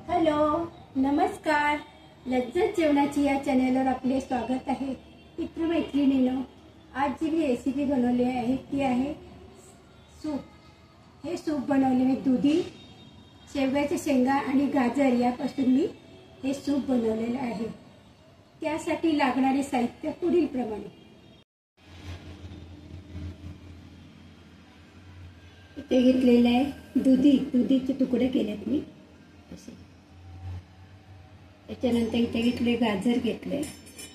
Hello, नमस्कार. लज्जत जेवणाची या चॅनेलवर आपले स्वागत आहे. मित्रमैत्रिणींनो, आज जी मी रेसिपी बनवली आहे ती आहे सूप. हे सूप बनवले मी दुधी, शेवग्याच्या शेंगा आणि गाजर यापासून मी हे सूप बनवलेले आहे. त्यासाठी लागणारे साहित्य पुढील प्रमाणे. इथे घेतलेले आहे दुधीचे तुकडे केलेत मी असे. त्याच्यानंतर इथे घेतले गाजर, घेतले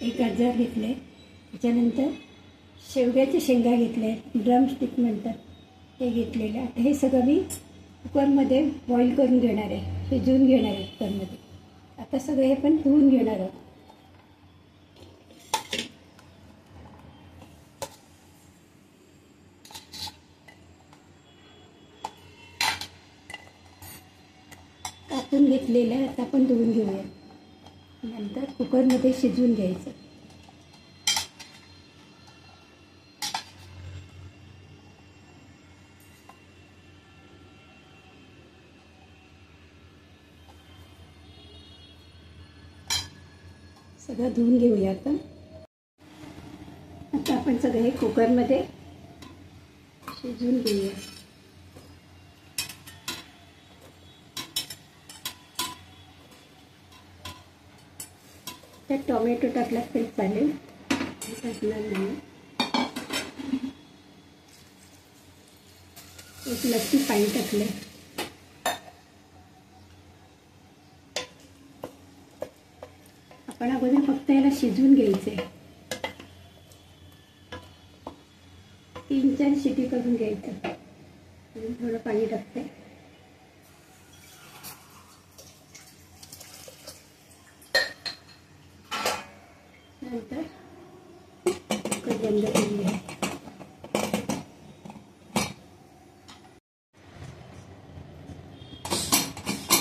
एक गाजर घेतले. त्याच्यानंतर शेवग्याचे शेंगा घेतले, ड्रमस्टिक म्हणतात ते घेतलेले. आता हे सगळं मी कुकरमध्ये बॉईल करून घेणार आहे, शिजवून घेणार आहे कुकरमध्ये. आता सगळं हे पण धुवून घेणार आहोत. कापून घेतलेलं आहे, आता आपण धुवून घेऊया. नंतर कुकरमध्ये शिजवून घ्यायचं. सगळं धुवून घेऊया आपण. आता आपण सगळं हे कुकरमध्ये शिजवून घेऊया. त्यात टोमॅटो टाकला तरी चालेल, टाकणार नाही. एक लस्सी पाणी टाकले. आपण अगोदर फक्त याला शिजवून घ्यायचे. 3-4 शिटी करून घ्यायचं. थोडं पाणी टाकते. नंतर कुकर बंद करूया.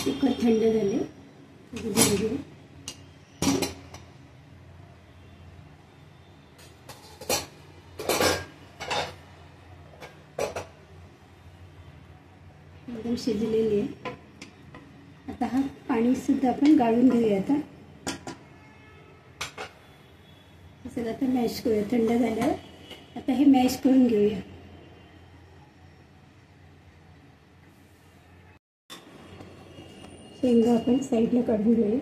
कुकर थंड झाले. एकदम शिजलेली आहे. आता हा पाणी सुद्धा आपण गाळून घेऊया. आता मॅश करूया. थंड झाल्यावर आता हे मॅश करून घेऊया. शेंगा आपण साईडला काढून घेऊया.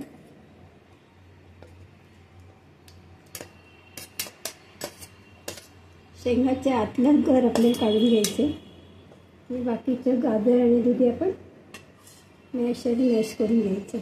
शेंगाच्या आतलं गर आपल्याला काढून घ्यायचे. बाकीचं गाजर आणि दुधी आपण मॅश करून घ्यायचं.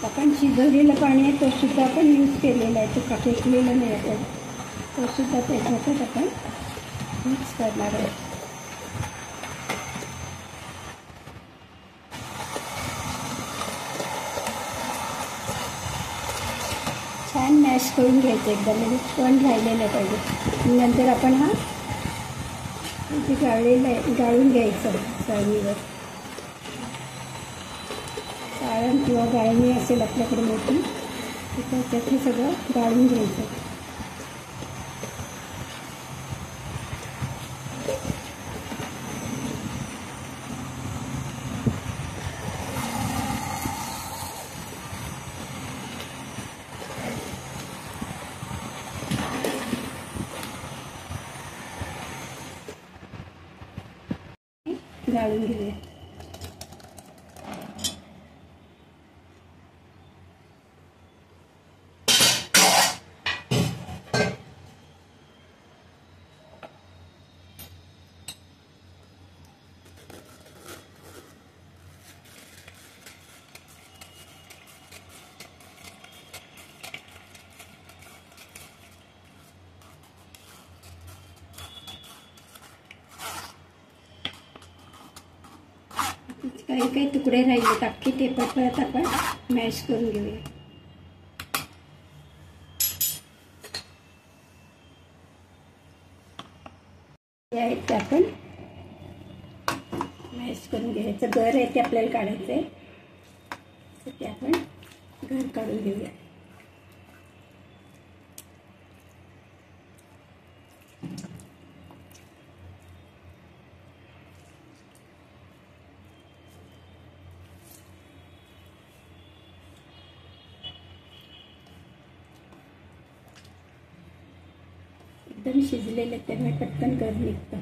आपण शिजवलेलं पाणी आहे तो सुद्धा आपण यूज केलेला आहे. तो फेकलेला नाही आपण. तो सुद्धा त्याच्यातच आपण मिक्स करणार आहे. छान मॅश करून घ्यायचं एकदम, म्हणजे पण राहिलेलं पाहिजे. नंतर आपण हा जे गाळलेलं आहे गाळून घ्यायचं. चाळणीवर चाळण किंवा गाळणी असेल आपल्याकडे मोठी, त्याच्यात हे सगळं गाळून घ्यायचं. गाळून घेऊया. काही काही तुकडे राहिले अख्खे ते पण परत आपण मॅश करून घेऊया. आहेत ते आपण मॅश करून घ्यायचं. घर आहे ते आपल्याला काढायचं आहे, तर ते आपण घर काढून घेऊया. एकदम शिजलेले त्यामुळे पटकन कर निघतं.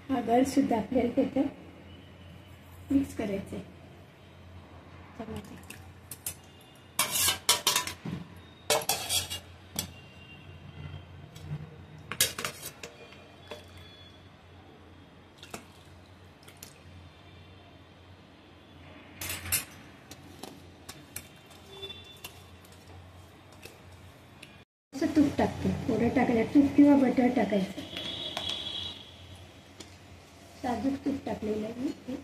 हा घर सुद्धा आपल्याला त्याच्यात मिक्स करायचं आहे. असं तूप टाकतो, थोडं टाकायचं, तूप किंवा बटर टाकायचं. साजूक तूप टाकलेलं आहे मी.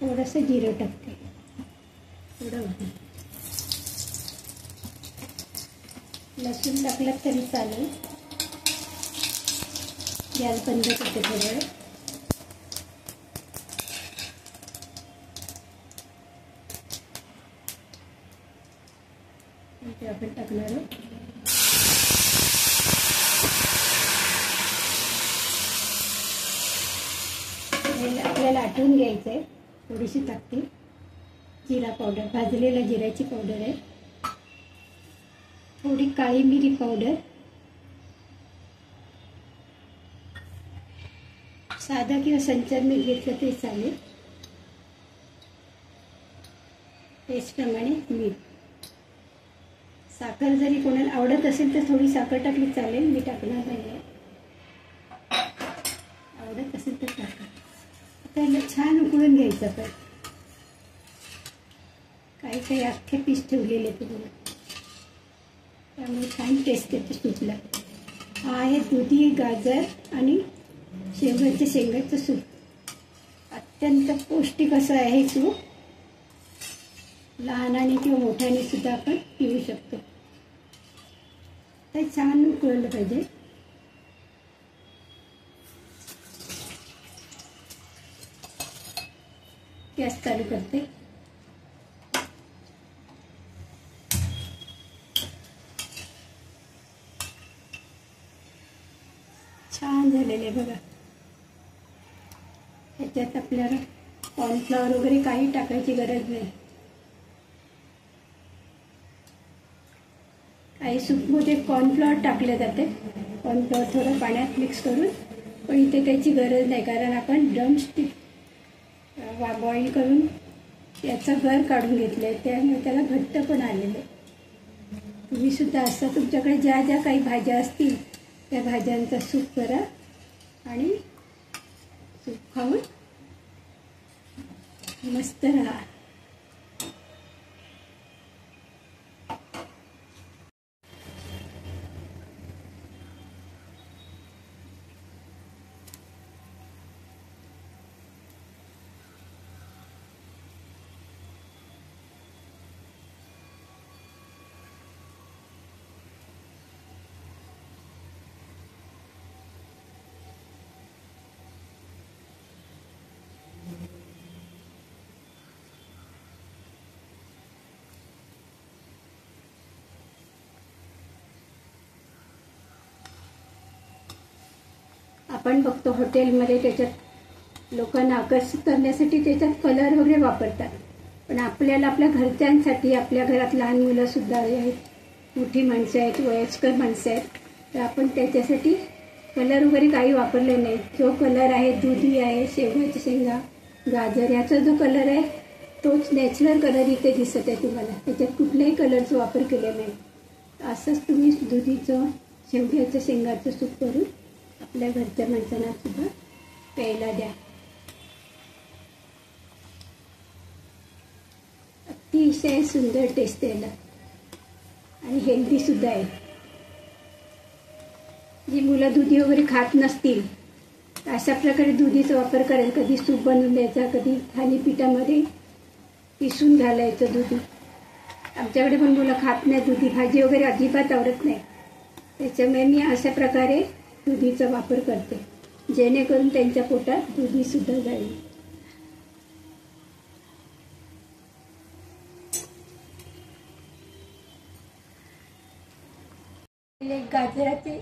थोडंसं जिरं टाकते, थोडं लसूण टाकलं तरी चालेल. गॅस बंद करते थोडं वेळ. ते आपण टाकणार आहोत. आपल्याला आटवून घ्यायचं आहे. थोडीशी टाकते जिरा पावडर, भाजलेल्या जिऱ्याची पावडर आहे. थोडी काळी मिरी पावडर, साधा किंवा संचार मीठ घेतलं तरी चालेल. टेस्टप्रमाणे मीठ. साखर जरी कोणाला आवडत असेल तर थोडी साखर टाकली चालेल, मी टाकणार नाही आहे. आवडत असेल तर टाका. आता याला छान उकळून घ्यायचं. पण काही काही अख्खे पीस ठेवलेले तुम्हाला, त्यामुळे छान टेस्ट येते सूपला. हा आहे दुधी, गाजर आणि शेंगाचं सूप. अत्यंत पौष्टिक असं आहे सूप. लहानाने किंवा मोठ्याने सुद्धा आपण पिऊ शकतो. ते छान उकळलं पाहिजे. गॅस चालू करते. छान झालेले बघा. ह्याच्यात आपल्याला कॉर्नफ्लॉवर वगैरे काही टाकायची गरज नाही. काही सूपमध्ये कॉर्नफ्लॉवर टाकले जाते. कॉर्नफ्लॉवर थोडं पाण्यात मिक्स करून, पण इथे त्याची गरज नाही, कारण आपण ड्रमस्टिक बॉईल करून याचं गर काढून घेतलं आहे, त्यामुळे त्याला घट्ट पण आलेलं आहे. तुम्ही सुद्धा असं तुमच्याकडे ज्या ज्या काही भाज्या असतील त्या भाज्यांचा सूप करा आणि सूप खाऊन मस्त राहा. आपण बघतो हॉटेलमध्ये त्याच्यात लोकांना आकर्षित करण्यासाठी त्याच्यात कलर वगैरे वापरतात, पण आपल्याला आपल्या घरच्यांसाठी, आपल्या घरात लहान मुलं सुद्धा आहेत, मोठी माणसं आहेत, वयस्कर माणसं आहेत, तर आपण त्याच्यासाठी कलर वगैरे काही वापरले नाही. जो कलर आहे, दुधी आहे, शेवगाची शेंगा, गाजर, याचा जो कलर आहे तोच नॅचरल कलर इथे दिसत आहे तुम्हाला. त्याच्यात कुठल्याही कलरचा वापर केलेला नाही. असंच तुम्ही दुधीचं, शेवग्याचं शेंगाचं सूप करून आपल्या घरच्या माणसांना सुद्धा प्यायला द्या. अतिशय सुंदर टेस्ट यायला आणि हेल्दी सुद्धा आहे. जी मुलं दुधी वगैरे खात नसतील तर अशा प्रकारे दुधीचा वापर करायचा. कधी सूप बनवून द्यायचा, कधी थालीपीठामध्ये पिसून घालायचं दुधी. आमच्याकडे पण मुलं खात नाही दुधी, भाजी वगैरे अजिबात आवडत नाही. त्याच्यामुळे मी अशा प्रकारे दुधीचा वापर करते जेणेकरून त्यांच्या पोटात दुधीसुद्धा जाईल.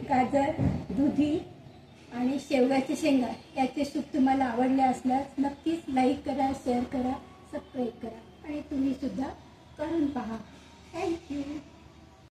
गाजर, दुधी आणि शेवग्याचे शेंगा याचे सूप तुम्हाला आवडले असल्यास नक्कीच लाईक करा, शेअर करा, सबस्क्राईब करा आणि तुम्ही सुद्धा करून पहा. थँक्यू.